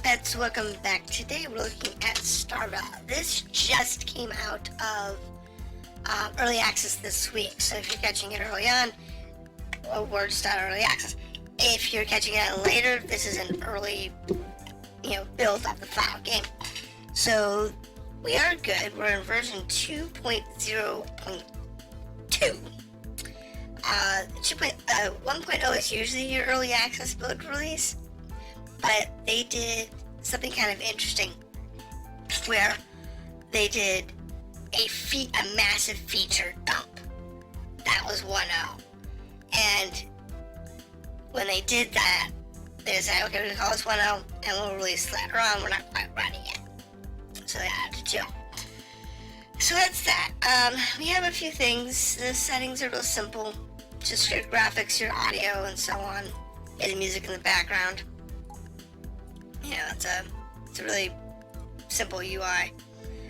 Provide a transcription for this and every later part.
pets, welcome back. Today we're looking at Star Valor. This just came out of early access this week, so if you're catching it early on, word start early access. If you're catching it later, this is an early, build of the final game. So we are good. We're in version 2.0.2. 1.0 is usually your early access build release, but they did something kind of interesting where they did a massive feature dump. That was 1.0. And when they did that, they said, okay, we're going to call this 1.0 and we'll release later on. We're not quite ready yet. So they added 2. So that's that. We have a few things. The settings are real simple. Just your graphics, your audio, and so on. Get the music in the background. It's a really simple UI.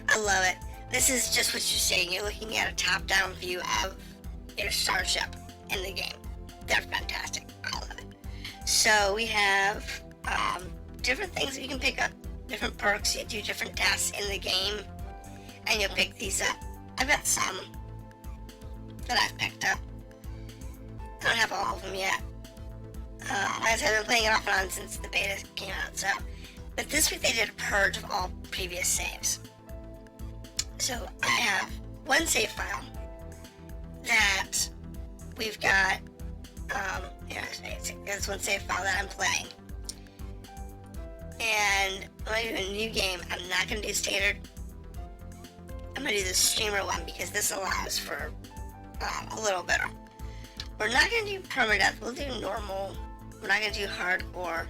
I love it. This is just what you're seeing. You're looking at a top-down view of your starship in the game. They're fantastic. I love it. So we have different things that you can pick up, different perks. You do different tasks in the game, and you'll pick these up. I've got some that I've picked up. I don't have all of them yet. As I've been playing it off and on since the beta came out, but this week they did a purge of all previous saves. So I have one save file that we've got, there's one save file that I'm playing. And when I do a new game, I'm not going to do standard. I'm going to do the streamer one because this allows for a little better. We're not going to do permadeath, we'll do normal. We're not going to do hardcore.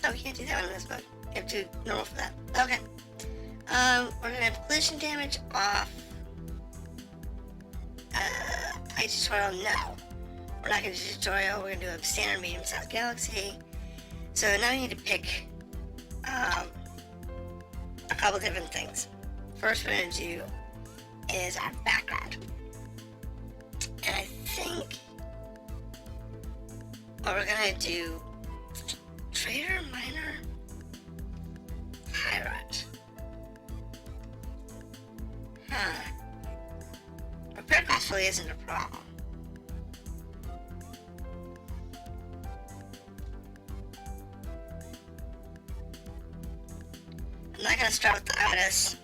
Oh, you can't do that one in this mode. You have to do normal for that. Okay. We're going to have collision damage off. Play tutorial, no. We're not going to do tutorial, we're going to do a standard medium-sized galaxy. So now we need to pick a couple different things. First we're going to do is our background. And I think what we're going to do, trader, miner, pirate. Repair cost really isn't a problem. I'm not going to start with the artist,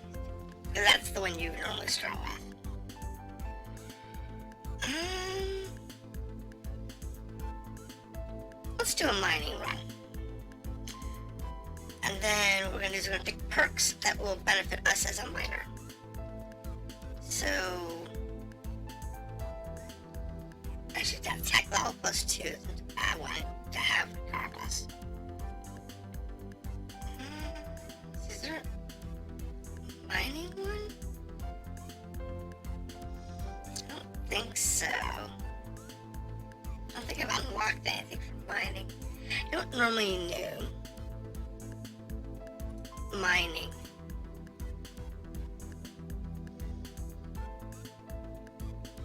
because that's the one you normally start with. Let's do a mining run. And then we're going to pick perks that will benefit us as a miner. So, actually that's tech level +2. I want it to have regardless. Is there a mining one? I don't think so. I don't think I've unlocked anything for mining. I don't normally know mining.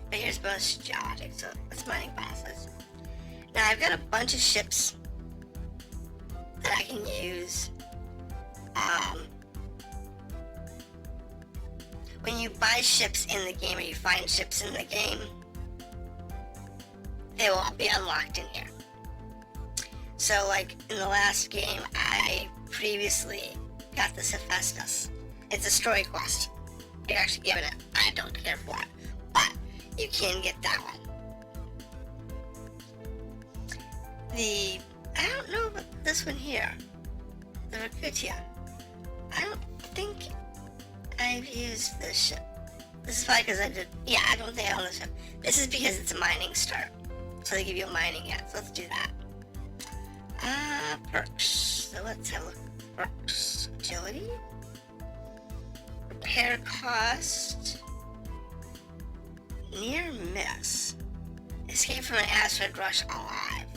But here's bonus geology, so that's mining bosses. Now I've got a bunch of ships that I can use. When you buy ships in the game or you find ships in the game, they will be unlocked in here. So like in the last game, I previously got this Hephaestus. It's a story quest. You're actually given it. I don't care for it, but you can get that one. I don't know about this one here, the Rakutia. I don't think I've used this ship. This is probably because I don't think I own this ship. This is because it's a mining start. So they give you a mining yet, so let's do that. Perks. So let's have a look. Perks. Agility. Repair cost. Near miss. Escape from an asteroid rush alive.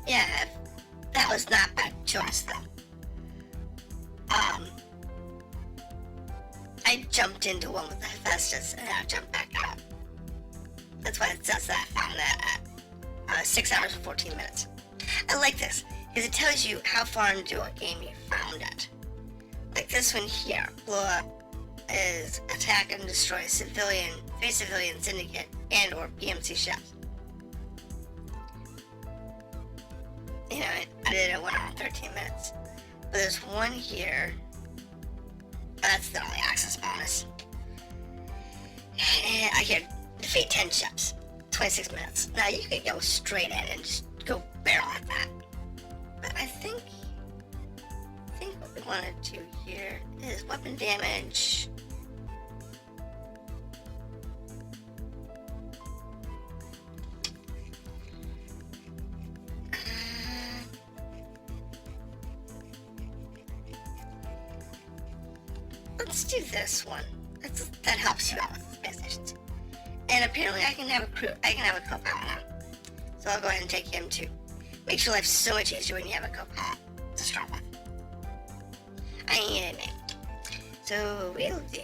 Yeah, that was not bad choice though. I jumped into one with the Hephaestus and I jumped back out. That's why it says that I found that at 6 hours and 14 minutes. I like this, because it tells you how far into a game you found it. Like this one here, blow up is attack and destroy three civilian syndicate and or PMC ships. You know, I did it in 1 hour and 13 minutes. But there's one here. That's the early access bonus. And I can defeat 10 ships. 26 minutes. Now you could go straight in and just go barrel at that. But I think what we want to do here is weapon damage. Let's do this one. That helps you out with the space stations. And apparently I can have a co-pilot now. So I'll go ahead and take him too. Makes your life so much easier when you have a co-pilot to start with. I need it, man. So we'll do.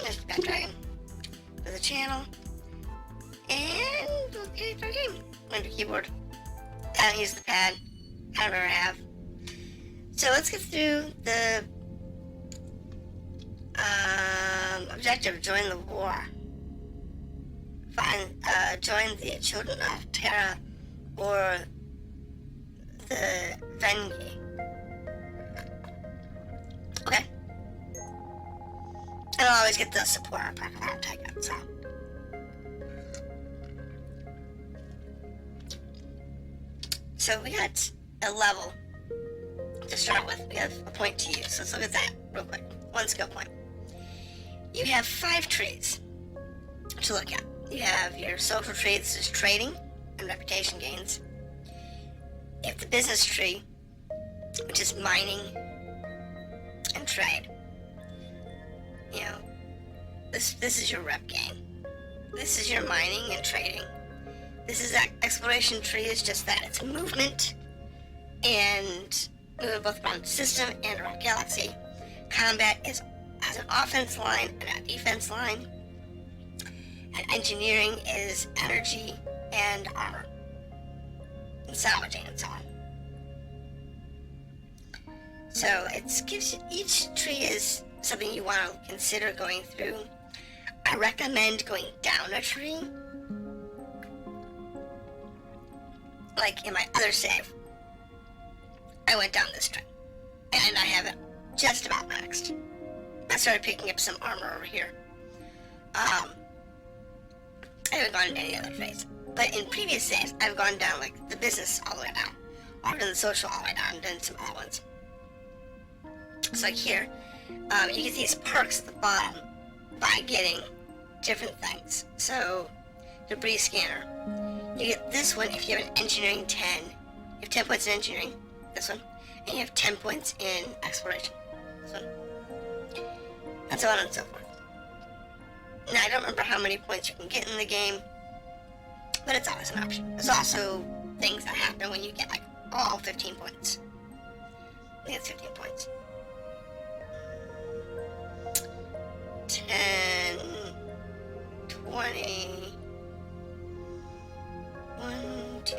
There's the dragon for the channel. And we'll get our game. Under keyboard. I don't use the pad. I never have. So let's get through the objective. Join the war. Join the Children of Terra or the Vengi. Okay. And I'll always get the support perk if I don't take it, so. So we got a level to start with. We have a point to use. So let's look at that real quick. 1 skill point. You have 5 trees to look at. You have your social tree, this is trading and reputation gains. You have the business tree, which is mining and trade. You know, this is your rep gain. This is your mining and trading. This is that exploration tree, is just that. It's movement and moving both around the system and around galaxy. Combat has an offense line and a defense line. And engineering is energy and armor. And salvaging and so on. So it gives you, each tree is something you want to consider going through. I recommend going down a tree. Like in my other save, I went down this tree, and I have it just about maxed. I started picking up some armor over here. I haven't gone into any other phase, but in previous saves, I've gone down like the business all the way down, or done the social all the way down, and done some other ones. So like here, you get these perks at the bottom by getting different things. So, debris scanner. You get this one if you have an engineering 10. You have 10 points in engineering, this one, and you have 10 points in exploration, this one. And so on and so forth. Now, I don't remember how many points you can get in the game, but it's always an option. There's also things that happen when you get, like, all 15 points. I think it's 15 points. 10, 20, 1, 2,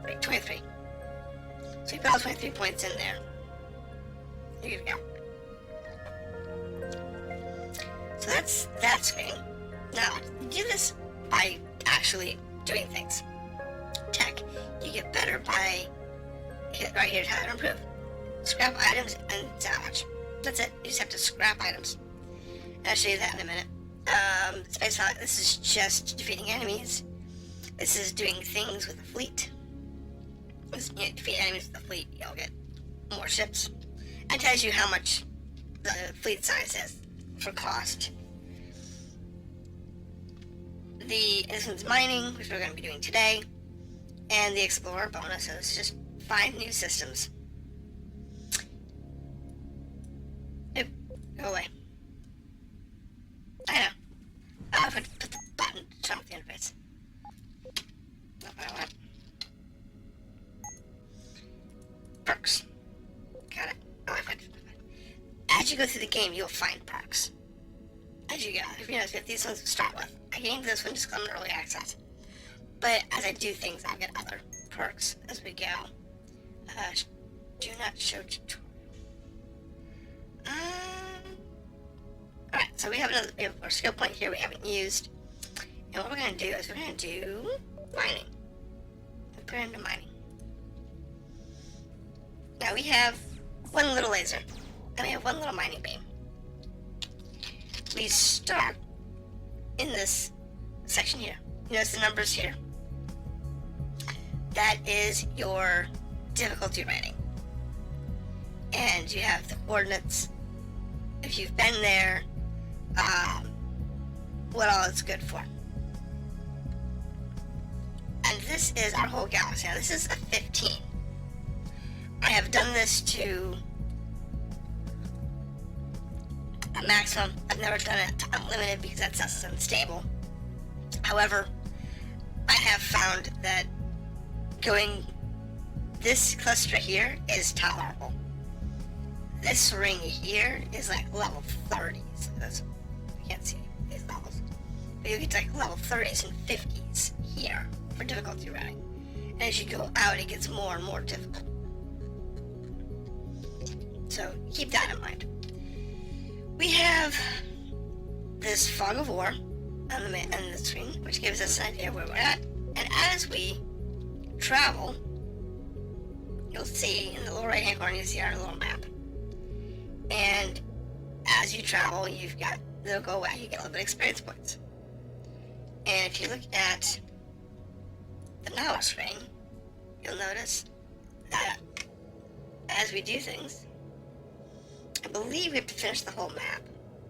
3, 23. So you put all 23 points in there. There you go. So that's that screen. Now, you do this by actually doing things. Tech, you get better by, right here, how to improve. Scrap items and salvage. That's it. You just have to scrap items. I'll show you that in a minute. Space Valor, this is just defeating enemies. This is doing things with the fleet. This, you know, defeat enemies with the fleet, you'll get more ships. And tells you how much the fleet size is for cost. This one's mining, which we're going to be doing today. And the Explorer bonus, so it's just 5 new systems. Oop, go away. I know. I'll put the button to turn off the interface. Not what I want. Perks. Got it. Oh, I put as you go through the game, you'll find perks. As you go, if you know, get these ones to start with. I gained this one just because I'm in early access. But as I do things, I'll get other perks as we go. Do not show tutorial. Alright, so we have our skill point here we haven't used. And what we're going to do is we're going to do mining. We'll put it into mining. Now we have one little laser. And we have one little mining beam. We start in this section here. You notice the numbers here? That is your difficulty rating. And you have the coordinates, if you've been there, what all it's good for. And this is our whole galaxy. Now this is a 15. I have done this to a maximum. I've never done it to unlimited because that's less unstable. However, I have found that going this cluster here is tolerable. This ring here is like level 30s. So that's, I can't see these levels. But you get to like level 30s and 50s here for difficulty rating. And as you go out, it gets more and more difficult. So keep that in mind. We have this fog of war on the screen, which gives us an idea of where we're at. And as we travel, you'll see in the lower right hand corner, you see our little map. And as you travel, they'll go away, you get a little bit of experience points. And if you look at the now screen, you'll notice that as we do things, I believe we have to finish the whole map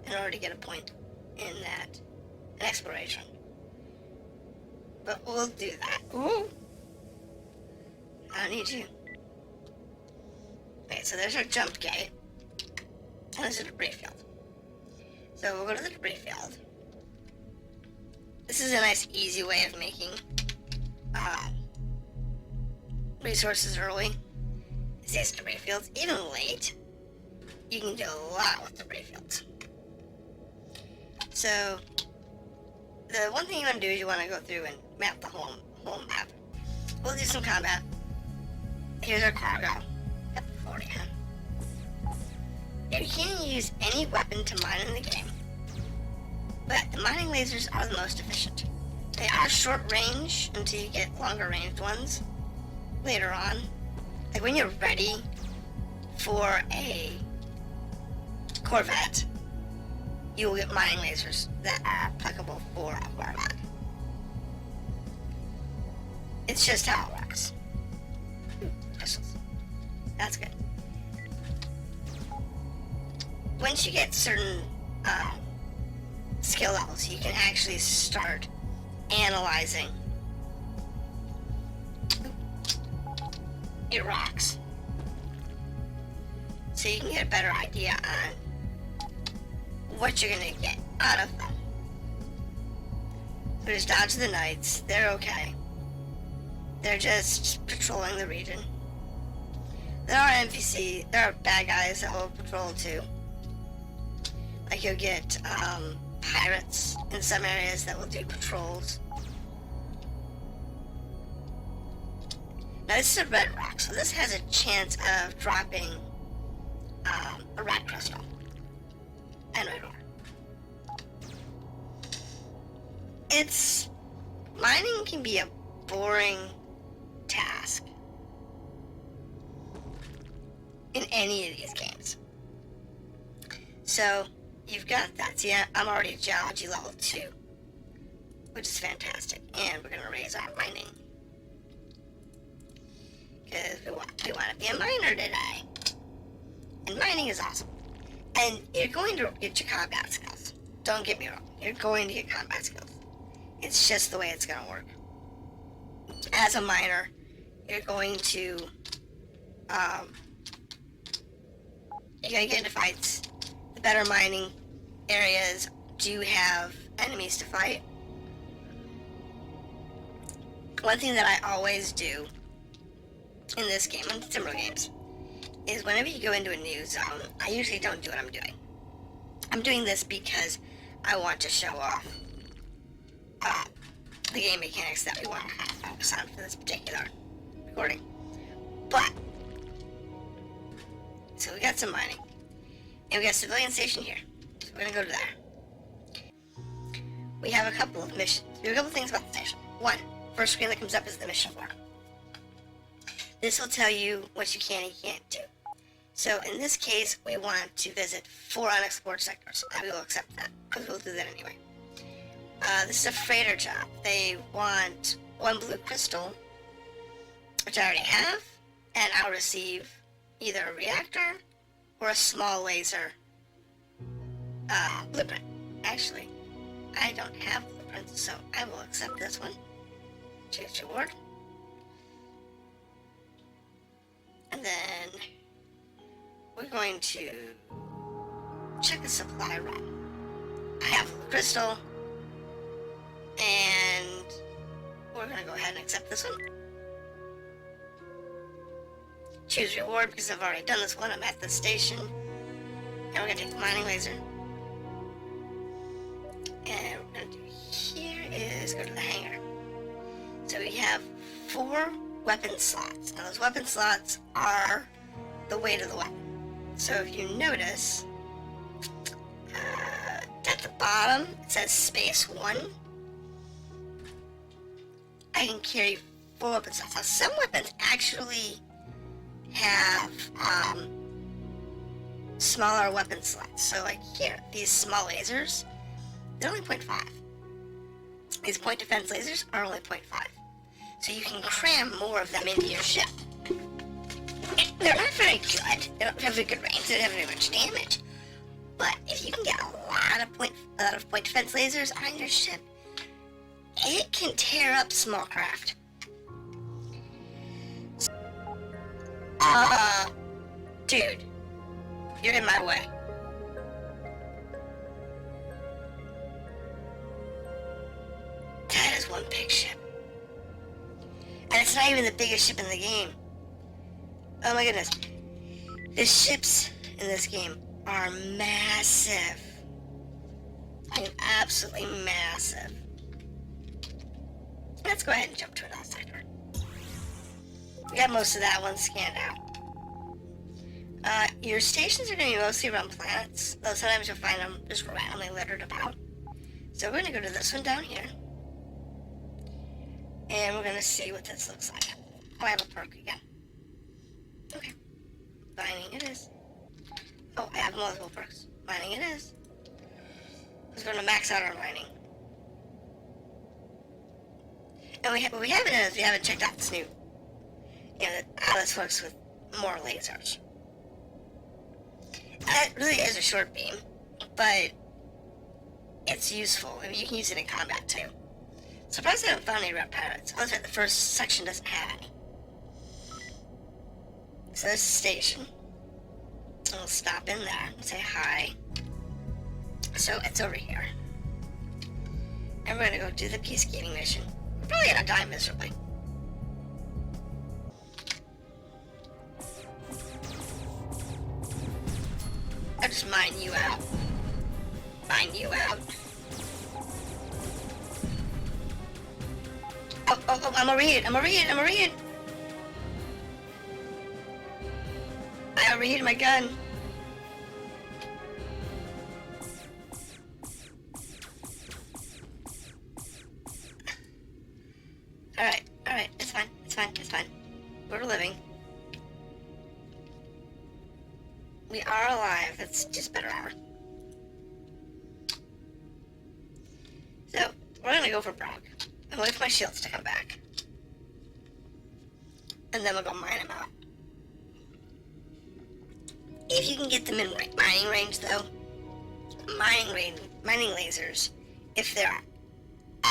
in order to get a point in that, in exploration. But we'll do that. Ooh! I don't need you. Okay, so there's our jump gate. And there's a debris field. So we'll go to the debris field. This is a nice, easy way of making resources early. It's these debris fields. Even late, you can do a lot with debris fields. So, the one thing you want to do is you want to go through and map the whole map. We'll do some combat. Here's our cargo. Got 40, huh? You can use any weapon to mine in the game, but the mining lasers are the most efficient. They are short range until you get longer ranged ones later on. Like when you're ready for a Corvette, you will get mining lasers that are applicable for a Corvette. It's just how it works. Pistols. That's good. Once you get certain skill levels, you can actually start analyzing your rocks. So you can get a better idea on what you're going to get out of them. But it's down to the knights. They're okay. They're just patrolling the region. There are NPC, there are bad guys that will patrol too. Like you'll get pirates in some areas that will do patrols. Now this is a red rock, so this has a chance of dropping a red crystal and red ore. Mining can be a boring task in any of these games. So you've got that. See, I'm already at geology level 2, which is fantastic. And we're going to raise our mining. Because we want to be a miner today. And mining is awesome. And you're going to get your combat skills. Don't get me wrong. You're going to get combat skills. It's just the way it's going to work. As a miner, you're going to, you're going to get into fights. The better mining areas do have enemies to fight. One thing that I always do in this game, and similar games, is whenever you go into a new zone, I usually don't do what I'm doing. I'm doing this because I want to show off the game mechanics that we want to focus on for this particular recording. But, so we got some mining. And we got a civilian station here. So we're going to go to there. We have a couple of missions. We have a couple of things about the station. One, first screen that comes up is the mission bar. This will tell you what you can and can't do. So in this case, we want to visit 4 unexplored sectors. I will accept that, because we'll do that anyway. This is a freighter job. They want 1 blue crystal, which I already have, and I'll receive either a reactor or a small laser blueprint. Actually, I don't have blueprints, so I will accept this one. Choose reward. And then we're going to check the supply run. I have a crystal, and we're going to go ahead and accept this one. Choose reward because I've already done this one. I'm at the station. And we're going to take the mining laser. And what we're going to do here is go to the hangar. So we have 4 weapon slots. Now those weapon slots are the weight of the weapon. So if you notice, at the bottom it says space 1. I can carry 4 weapon slots. Now some weapons actually have smaller weapon slots. So like here, these small lasers, they're only 0.5. These point defense lasers are only 0.5. So you can cram more of them into your ship. They're not very good. They don't have a good range. They don't have very much damage. But if you can get a lot of point defense lasers on your ship, it can tear up small craft. Dude, you're in my way. That is one big ship. And it's not even the biggest ship in the game. Oh my goodness. The ships in this game are massive. I mean, absolutely massive. Let's go ahead and jump to another sector. We got most of that one scanned out. Your stations are going to be mostly around planets, though sometimes you'll find them just randomly littered about. So we're going to go to this one down here. And we're going to see what this looks like. Oh, I have a perk again. Okay. Mining it is. Oh, I have multiple perks. Mining it is. We're going to max out our mining. And what we haven't done is we haven't checked out this new, how this works with more lasers. It really is a short beam, but it's useful. I mean, you can use it in combat too. Surprised I haven't found any red pirates. Oh, the first section doesn't have any. So this is station. We'll stop in there and say hi. So it's over here. And we're gonna go do the peacekeeping mission. We're probably gonna die miserably. I'll just mine you out. Mine you out. Oh, I'm overheated. I overheated my gun. Alright, it's fine. We're living. We are alive, it's just better armor. So, we're gonna go for Brock. I'm waiting for my shields to come back. And then we'll go mine them out. If you can get them in mining range though, mining lasers, if they're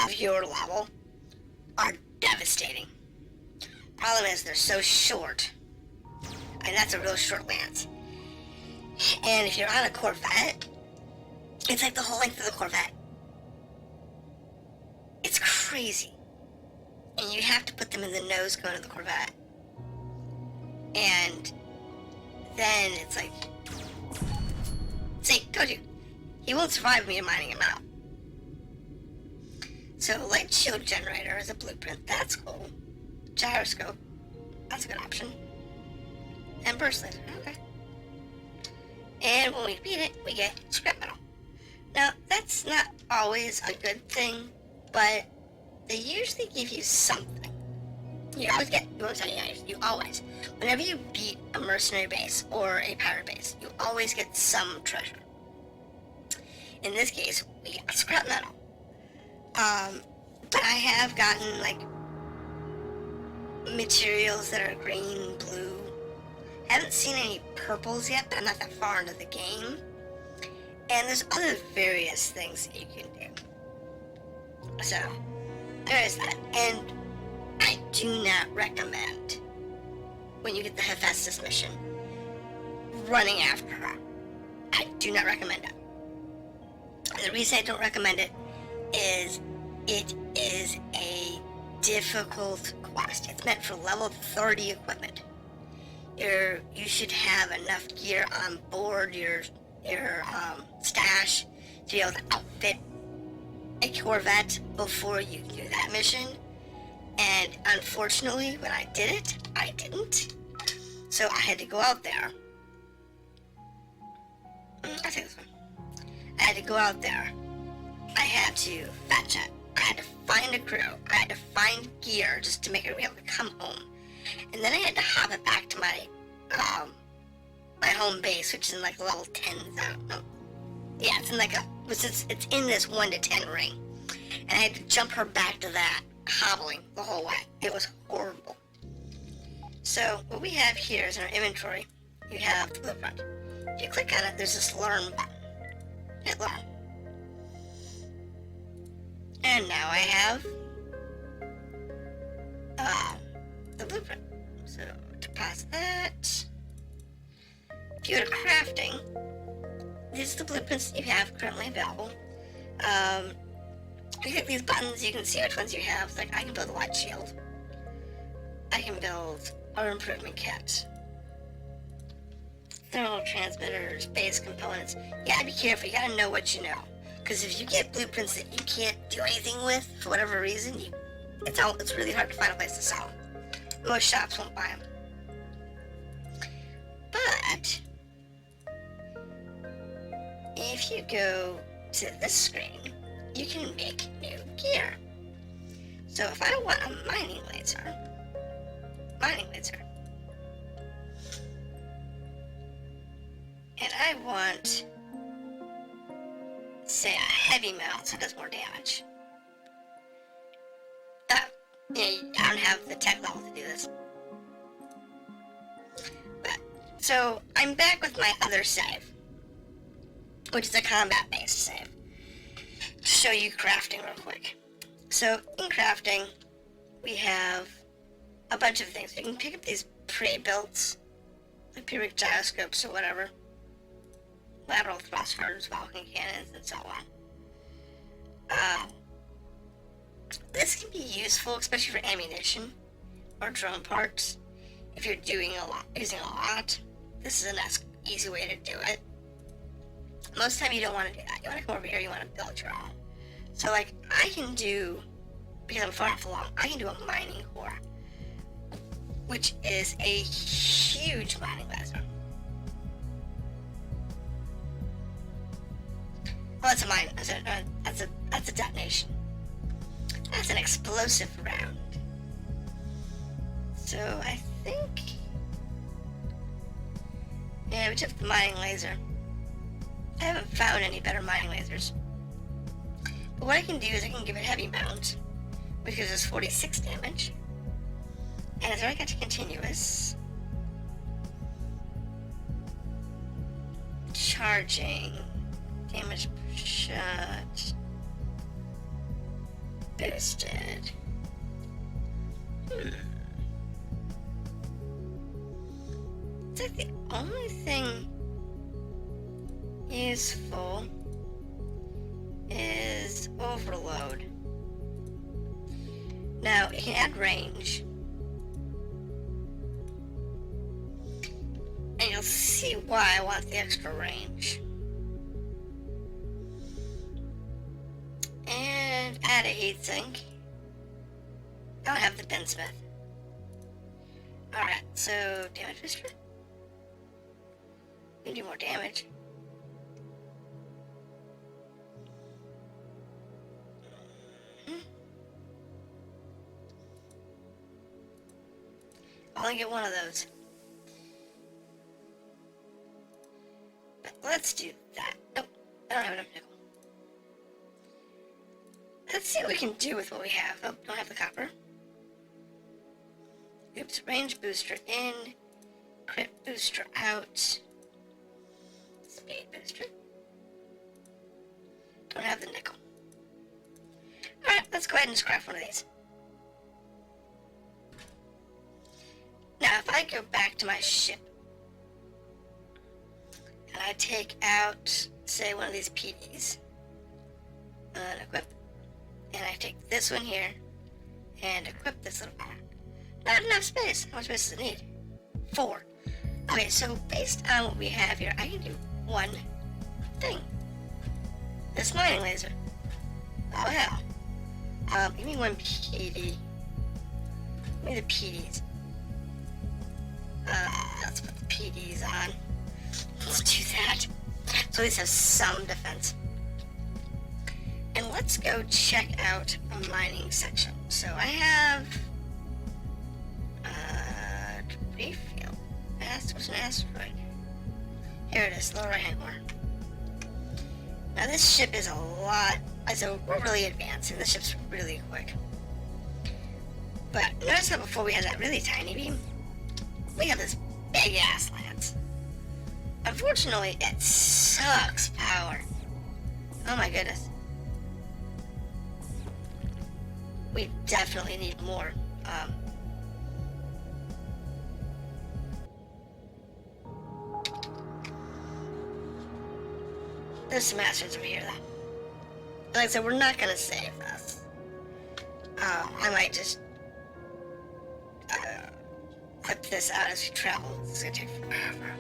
of your level, are devastating. Problem is they're so short. I mean, that's a real short lance. And if you're on a Corvette, it's like the whole length of the Corvette. It's crazy. And you have to put them in the nose going to the Corvette. And then it's like, see, told you, he won't survive me mining him out. So light shield generator is a blueprint, that's cool. Gyroscope, that's a good option. And burst laser, okay. And when we beat it, we get scrap metal. Now, that's not always a good thing, but they usually give you something. You always, whenever you beat a mercenary base or a pirate base, you always get some treasure. In this case, we got scrap metal. But I have gotten, like, materials that are green, blue. Haven't seen any purples yet, but I'm not that far into the game. And there's other various things that you can do. So, there is that. And I do not recommend, when you get the Hephaestus mission, running after her. I do not recommend it. And the reason I don't recommend it is a difficult quest. It's meant for level 30 equipment. You should have enough gear on board your stash to be able to outfit a Corvette before you do that mission. And unfortunately, when I did it, I didn't. So I had to go out there. I take this one. I had to go out there. I had to fetch it. I had to find a crew. I had to find gear just to make it be able to come home. And then I had to hop it back to my home base, which is in like level 10 zone. No. Yeah, it's in like it's in this 1 to 10 ring. And I had to jump her back to that, hobbling the whole way. It was horrible. So what we have here is in our inventory, you have the blueprint. If you click on it, there's this learn button. Hit learn. And now I have the blueprint. So deposit that. If you go to crafting, these are the blueprints that you have currently available. You click these buttons, you can see which ones you have. Like, I can build a light shield. I can build our improvement kit. Thermal transmitters, base components. You gotta be careful, you gotta know what you know. Because if you get blueprints that you can't do anything with, for whatever reason, it's really hard to find a place to sell them. Most shops won't buy them. But if you go to this screen, you can make new gear. So if I want a mining laser, and I want, say, a heavy metal so it does more damage. I don't have the tech level to do this. But, so I'm back with my other save, which is a combat-based save. Show you crafting real quick. So in crafting, we have a bunch of things. You can pick up these pre-built, like periodic gyroscopes or whatever, lateral thrusters, Vulcan cannons, and so on. This can be useful, especially for ammunition or drone parts. If you're using a lot, this is a nice, easy way to do it. Most of the time you don't want to do that. You want to come over here, you want to build your own. So like, I can do, because I'm far enough along, I can do a mining core, which is a huge mining laser. Well, that's a mine, that's a detonation. That's an explosive round. So I think, yeah, we took the mining laser. I haven't found any better mining lasers. But what I can do is I can give it heavy mount, which gives us 46 damage. And it's already got to continuous. Charging. Damage per shot. Boosted. It's like the only thing useful is overload. Now, it can add range. And you'll see why I want the extra range. And add a heat sink. I don't have the Bensmith. Alright, so damage booster. We do more damage. I'll only get one of those. But let's do that. Nope, I don't have enough nickel. Let's see what we can do with what we have. Oh, don't have the copper. Oops, range booster in. Crit booster out. Speed booster. Don't have the nickel. Alright, let's go ahead and just craft one of these. Now, if I go back to my ship, and I take out, say, one of these PDs, and equip, and I take this one here, and equip this little pack. Not enough space. How much space does it need? 4. Okay, so based on what we have here, I can do one thing. This mining laser. Oh, hell. Give me one PD. Give me the PDs. Let's put the PDs on. Let's do that. So at least have some defense. And let's go check out a mining section. So I have debris field. What's an asteroid? Here it is, lower right hand corner. Now this ship is a lot, so we're really advanced, and this ship's really quick. But notice how before we had that really tiny beam? We have this big ass lance. Unfortunately, it sucks power. Oh my goodness. We definitely need more. There's some asteroids over here, though. Like I said, we're not gonna save this. I might just clip this out as we travel. It's gonna take forever.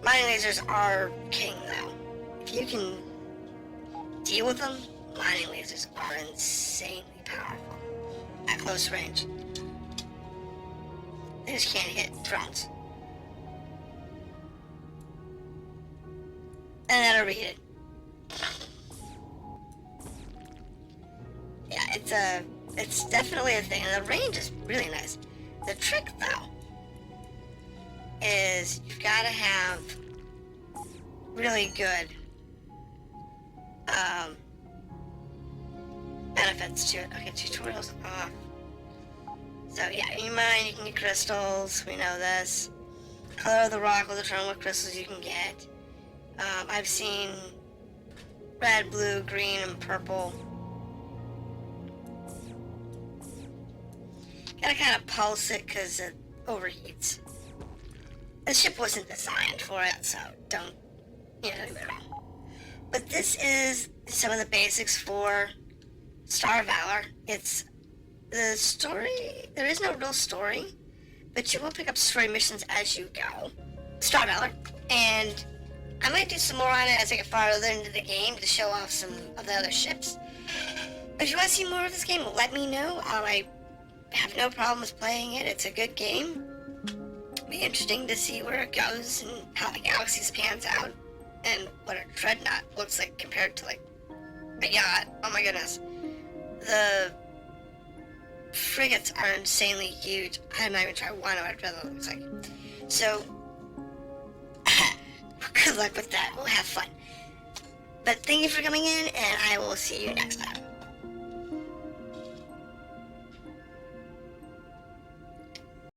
Mining lasers are king, though. If you can deal with them, mining lasers are insanely powerful at close range. They just can't hit drones. And then overheated. Yeah, it's definitely a thing, and the range is really nice. The trick, though, is you've got to have really good benefits to it. Okay, tutorials off. So yeah, you mine, you can get crystals. We know this. Color of the rock will determine what crystals you can get. I've seen red, blue, green, and purple. Gotta kind of pulse it because it overheats. The ship wasn't designed for it, so don't, do it wrong. But this is some of the basics for Star Valor. It's the story. There is no real story, but you will pick up story missions as you go. Star Valor, and I might do some more on it as I get farther into the game to show off some of the other ships. But if you want to see more of this game, let me know. I have no problems playing it. It's a good game. It'll be interesting to see where it goes and how the galaxy pans out and what a dreadnought looks like compared to like a yacht. Oh my goodness. The frigates are insanely huge. I'm not even trying to know what a dreadnought looks like. So good luck with that. We'll have fun. But thank you for coming in, and I will see you next time.